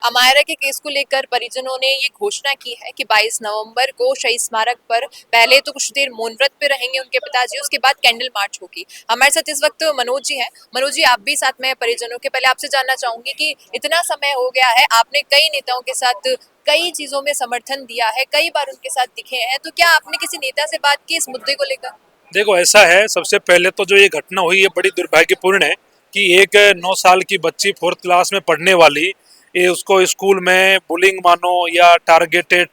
अमायरा के केस को लेकर परिजनों ने ये घोषणा की है कि 22 नवंबर को शहीद स्मारक पर पहले तो कुछ देर मौन व्रत पे रहेंगे उनके पिताजी, उसके बाद कैंडल मार्च होगी। हमारे साथ इस वक्त मनोज जी हैं। मनोज जी, आप भी साथ में हैं परिजनों के। पहले आपसे जानना चाहूंगी कि इतना समय हो गया है, आपने कई नेताओं के साथ कई चीजों में समर्थन दिया है, कई बार उनके साथ दिखे हैं, तो क्या आपने किसी नेता से बात की इस मुद्दे को लेकर? देखो, ऐसा है, सबसे पहले तो जो ये घटना हुई, ये बड़ी दुर्भाग्यपूर्ण है कि एक 9 साल की बच्ची फोर्थ क्लास में पढ़ने वाली, ये उसको स्कूल में बुलिंग मानो या टारगेटेड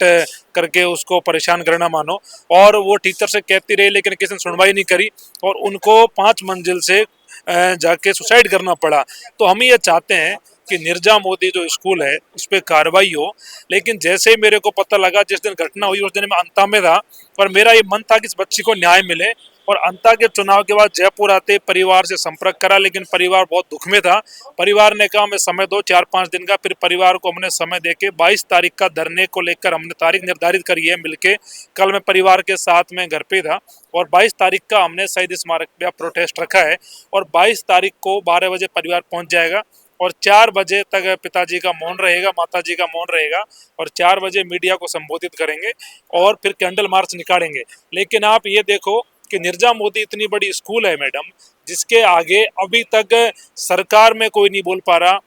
करके उसको परेशान करना मानो, और वो टीचर से कहती रही लेकिन किसी ने सुनवाई नहीं करी और उनको 5 मंजिल से जाके सुसाइड करना पड़ा। तो हम ये चाहते हैं कि निर्जा मोदी जो स्कूल है उस पर कार्रवाई हो। लेकिन जैसे ही मेरे को पता लगा, जिस दिन घटना हुई उस दिन मैं अंता में था, और मेरा ये मन था कि इस बच्ची को न्याय मिले। और अंता के चुनाव के बाद जयपुर आते परिवार से संपर्क करा, लेकिन परिवार बहुत दुख में था। परिवार ने कहा हमें समय दो 4-5 दिन का। फिर परिवार को हमने समय देके 22 तारीख का धरने को लेकर हमने तारीख निर्धारित करी है मिलके। कल मैं परिवार के साथ में घर पे था और 22 तारीख का हमने शहीद स्मारक पे प्रोटेस्ट रखा है। और 22 तारीख को 12 बजे परिवार पहुंच जाएगा और 4 बजे तक पिताजी का मौन रहेगा, माताजी का मौन रहेगा, और 4 बजे मीडिया को संबोधित करेंगे और फिर कैंडल मार्च निकालेंगे। लेकिन आप ये देखो कि निर्जा मोदी इतनी बड़ी स्कूल है मैडम, जिसके आगे अभी तक सरकार में कोई नहीं बोल पा रहा,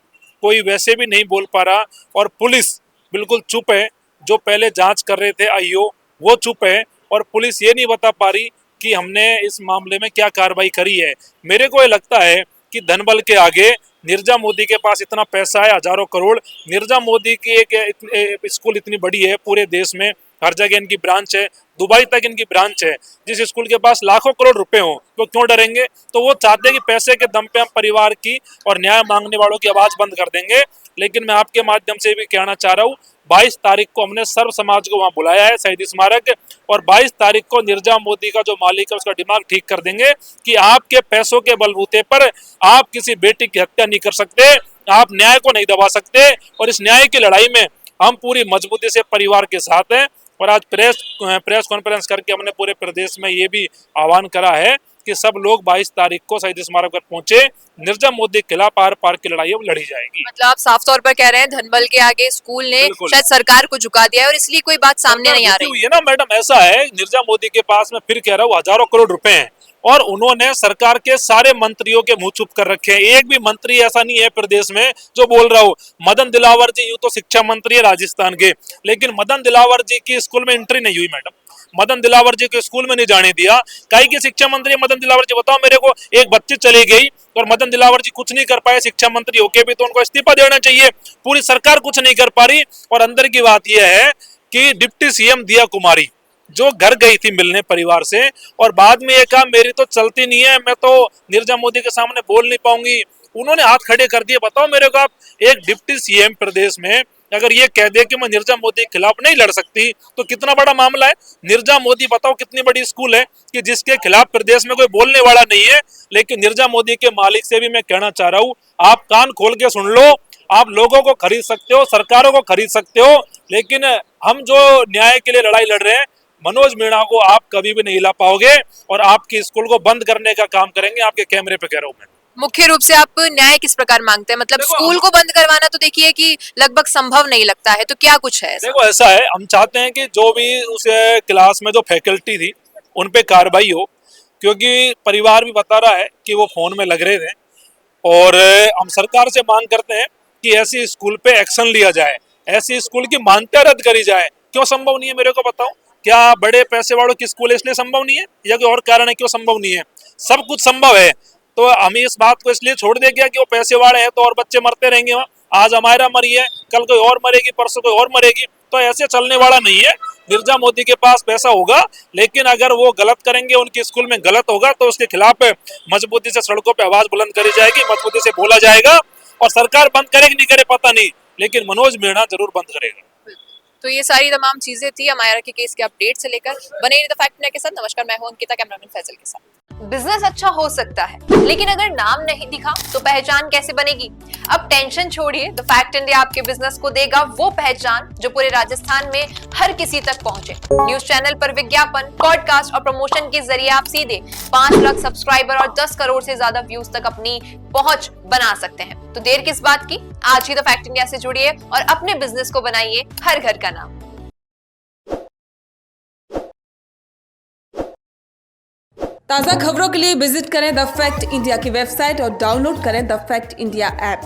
कोई वैसे भी नहीं बोल पा रहा, और पुलिस बिल्कुल चुप है। जो पहले जांच कर रहे थे आईओ, वो चुप है, और पुलिस ये नहीं बता पा रही कि हमने इस मामले में क्या कार्रवाई करी है। मेरे को ये लगता है कि धनबल के आगे निर्जा मोदी के पास इतना पैसा है, हजारों करोड़। निर्जा मोदी की एक स्कूल इतनी बड़ी है पूरे देश में, हर जगह इनकी ब्रांच है, दुबई तक इनकी ब्रांच है। जिस स्कूल के पास लाखों करोड़ रुपए हो वो क्यों डरेंगे? तो वो चाहते हैं कि पैसे के दम पे हम परिवार की और न्याय मांगने वालों की आवाज बंद कर देंगे। लेकिन मैं आपके माध्यम से भी कहना चाह रहा हूँ, 22 तारीख को हमने सर्व समाज को वहां बुलाया है शहीद स्मारक, और 22 तारीख को निर्जा मोदी का जो मालिक है उसका दिमाग ठीक कर देंगे कि आपके पैसों के बलबूते पर आप किसी बेटी की हत्या नहीं कर सकते, आप न्याय को नहीं दबा सकते। और इस न्याय की लड़ाई में हम पूरी मजबूती से परिवार के साथ हैं। और आज प्रेस कॉन्फ्रेंस करके हमने पूरे प्रदेश में ये भी आह्वान करा है कि सब लोग 22 तारीख को शहीद स्मारक पर पहुंचे। निर्जा मोदी के खिलाफ आर पार की लड़ाई अब लड़ी जाएगी। मतलब आप साफ तौर पर कह रहे हैं धनबल के आगे स्कूल ने शायद सरकार को झुका दिया है और इसलिए कोई बात सामने नहीं आ रही हुई है ना मैडम। ऐसा है, निर्जा मोदी के पास मैं फिर कह रहा हूँ हजारों करोड़ रुपए हैं, और उन्होंने सरकार के सारे मंत्रियों के मुंह चुप कर रखे हैं। एक भी मंत्री ऐसा नहीं है प्रदेश में जो बोल रहा हो। मदन दिलावर जी यूं तो शिक्षा मंत्री है राजस्थान के, लेकिन मदन दिलावर जी की स्कूल में एंट्री नहीं हुई मैडम। मदन दिलावर जी को स्कूल में नहीं जाने दिया। कई की शिक्षा मंत्री मदन दिलावर जी, बताओ मेरे को। एक बच्ची चली गई और मदन दिलावर जी कुछ नहीं कर पाए शिक्षा मंत्री होके भी, तो उनको इस्तीफा देना चाहिए। पूरी सरकार कुछ नहीं कर पा रही। और अंदर की बात यह है कि डिप्टी सीएम दिया कुमारी जो घर गई थी मिलने परिवार से, और बाद में ये कहा मेरी तो चलती नहीं है, मैं तो निर्जा मोदी के सामने बोल नहीं पाऊंगी। उन्होंने हाथ खड़े कर दिए। बताओ मेरे को आप, एक डिप्टी सीएम प्रदेश में अगर ये कह दे कि मैं निर्जा मोदी के खिलाफ नहीं लड़ सकती, तो कितना बड़ा मामला है। निर्जा मोदी बताओ कितनी बड़ी स्कूल है कि जिसके खिलाफ प्रदेश में कोई बोलने वाला नहीं है। लेकिन निर्जा मोदी के मालिक से भी मैं कहना चाह रहा हूँ, आप कान खोल के सुन लो। आप लोगों को खरीद सकते हो, सरकारों को खरीद सकते हो, लेकिन हम जो न्याय के लिए लड़ाई लड़ रहे हैं, मनोज मीणा को आप कभी भी नहीं ला पाओगे। और आपकी स्कूल को बंद करने का काम करेंगे। आपके कैमरे पे कह रहा हूं मैं। मुख्य रूप से आप न्याय किस प्रकार मांगते हैं? मतलब स्कूल को बंद करवाना तो देखिए कि लगभग संभव नहीं लगता है, तो क्या कुछ है ऐसा? देखो, ऐसा है, हम चाहते हैं कि जो भी उस क्लास में जो फैकल्टी थी उन पे कार्रवाई हो, क्योंकि परिवार भी बता रहा है कि वो फोन में लग रहे थे। और हम सरकार से मांग करते हैं कि ऐसी स्कूल पे एक्शन लिया जाए, ऐसी स्कूल की मान्यता रद्द करी जाए। क्यों संभव नहीं है मेरे को बताओ? क्या बड़े पैसे वालों की स्कूल है इसलिए संभव नहीं है, या कोई और कारण है क्यों संभव नहीं है? सब कुछ संभव है। तो हम इस बात को इसलिए छोड़ दे क्या कि वो पैसे वाले हैं तो और बच्चे मरते रहेंगे वहाँ। आज हमारा मरी है, कल कोई और मरेगी, परसों कोई और मरेगी। तो ऐसे चलने वाला नहीं है। निर्जा मोदी के पास पैसा होगा, लेकिन अगर वो गलत करेंगे, उनकी स्कूल में गलत होगा, तो उसके खिलाफ मजबूती से सड़कों पे आवाज बुलंद करी जाएगी, मजबूती से बोला जाएगा। और सरकार बंद करेगी नहीं करे पता नहीं, लेकिन मनोज मीणा जरूर बंद करेगा। तो ये सारी तमाम चीजें थी अमायरा के केस के अपडेट से लेकर। बने रहिए द फैक्ट इंडिया के साथ। नमस्कार, मैं हूं अंकिता, कैमरामैन फैजल के साथ। बिजनेस अच्छा हो सकता है, लेकिन अगर नाम नहीं दिखा तो पहचान कैसे बनेगी? अब टेंशन छोड़िए, द फैक्ट इंडिया आपके बिजनेस को देगा वो पहचान जो पूरे राजस्थान में हर किसी तक पहुंचे। न्यूज चैनल पर विज्ञापन, पॉडकास्ट और प्रमोशन के जरिए आप सीधे 5 लाख सब्सक्राइबर और 10 करोड़ से ज्यादा व्यूज तक अपनी पहुंच बना सकते हैं। तो देर किस बात की, आज ही द फैक्ट इंडिया से जुड़िए और अपने बिजनेस को बनाइए हर घर का नाम। ताज़ा खबरों के लिए विजिट करें द फैक्ट इंडिया की वेबसाइट और डाउनलोड करें द फैक्ट इंडिया ऐप।